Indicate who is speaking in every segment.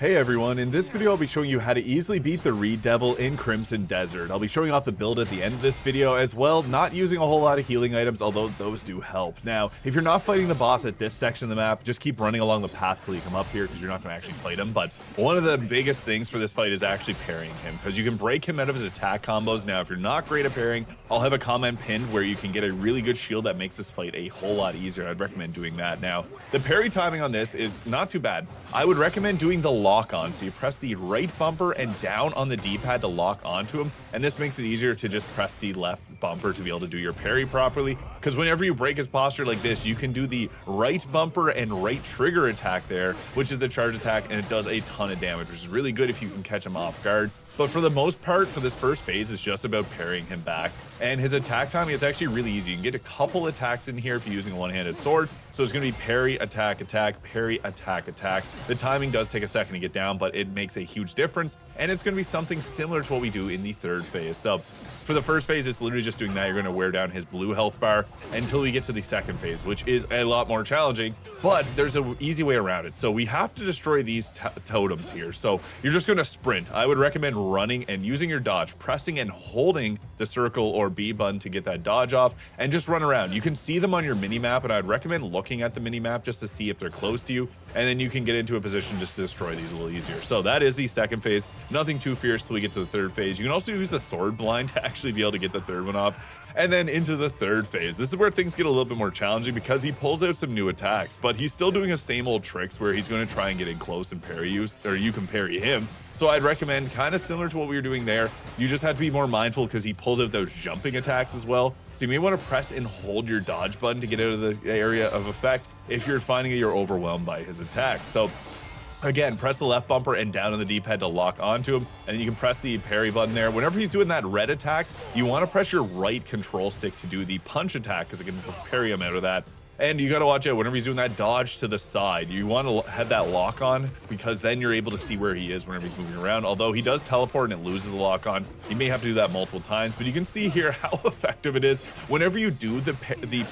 Speaker 1: Hey everyone, in this video I'll be showing you how to easily beat the Redevil in Crimson Desert. I'll be showing off the build at the end of this video as well, not using a whole lot of healing items, although those do help. Now, if you're not fighting the boss at this section of the map, just keep running along the path till you come up here because you're not going to actually fight him. But one of the biggest things for this fight is actually parrying him, because you can break him out of his attack combos. Now, if you're not great at parrying, I'll have a comment pinned where you can get a really good shield that makes this fight a whole lot easier. I'd recommend doing that. Now, the parry timing on this is not too bad. I would recommend doing the lock on, so you press the right bumper and down on the D-pad to lock onto him, and this makes it easier to just press the left bumper to be able to do your parry properly, because whenever you break his posture like this, you can do the right bumper and right trigger attack there, which is the charge attack, and it does a ton of damage, which is really good if you can catch him off guard. But for the most part, for this first phase, it's just about parrying him back. And his attack timing, it's actually really easy. You can get a couple attacks in here if you're using a one-handed sword. So it's going to be parry, attack, attack, parry, attack, attack. The timing does take a second to get down, but it makes a huge difference. And it's going to be something similar to what we do in the third phase. So for the first phase, it's literally just doing that. You're going to wear down his blue health bar until we get to the second phase, which is a lot more challenging, but there's an easy way around it. So we have to destroy these totems here. So you're just going to sprint. I would recommend running and using your dodge, pressing and holding the circle or B button to get that dodge off, and just run around. You can see them on your mini map, and I'd recommend looking at the mini map just to see if they're close to you, and then you can get into a position just to destroy these a little easier. So that is the second phase. Nothing too fierce till we get to the third phase. You can also use the sword blind to actually be able to get the third one off. And then into the third phase. This is where things get a little bit more challenging because he pulls out some new attacks, but he's still doing his same old tricks where he's going to try and get in close and parry you, or you can parry him. So I'd recommend, kind of similar to what we were doing there, you just have to be more mindful because he pulls out those jumping attacks as well. So you may want to press and hold your dodge button to get out of the area of effect if you're finding that you're overwhelmed by his attacks. So again, press the left bumper and down on the D-pad to lock onto him, and you can press the parry button there. Whenever he's doing that red attack, you want to press your right control stick to do the punch attack because it can parry him out of that. And you got to watch out whenever he's doing that dodge to the side. You want to have that lock on because then you're able to see where he is whenever he's moving around. Although he does teleport and it loses the lock on, you may have to do that multiple times, but you can see here how effective it is. Whenever you do the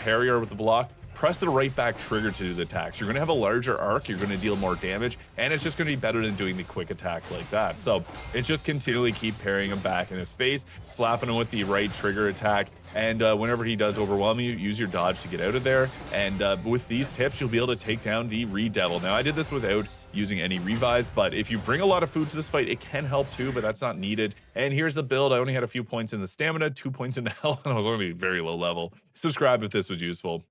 Speaker 1: parry or with the block, press the right back trigger to do the attacks. You're going to have a larger arc, you're going to deal more damage, and it's just going to be better than doing the quick attacks like that. So it's just continually keep parrying him back in his face, slapping him with the right trigger attack, and whenever he does overwhelm you, use your dodge to get out of there. And with these tips, you'll be able to take down the Redevil. Now, I did this without using any revives, but if you bring a lot of food to this fight, it can help too, but that's not needed. And here's the build. I only had a few points in the stamina, 2 points in the health, and I was only very low level. Subscribe if this was useful.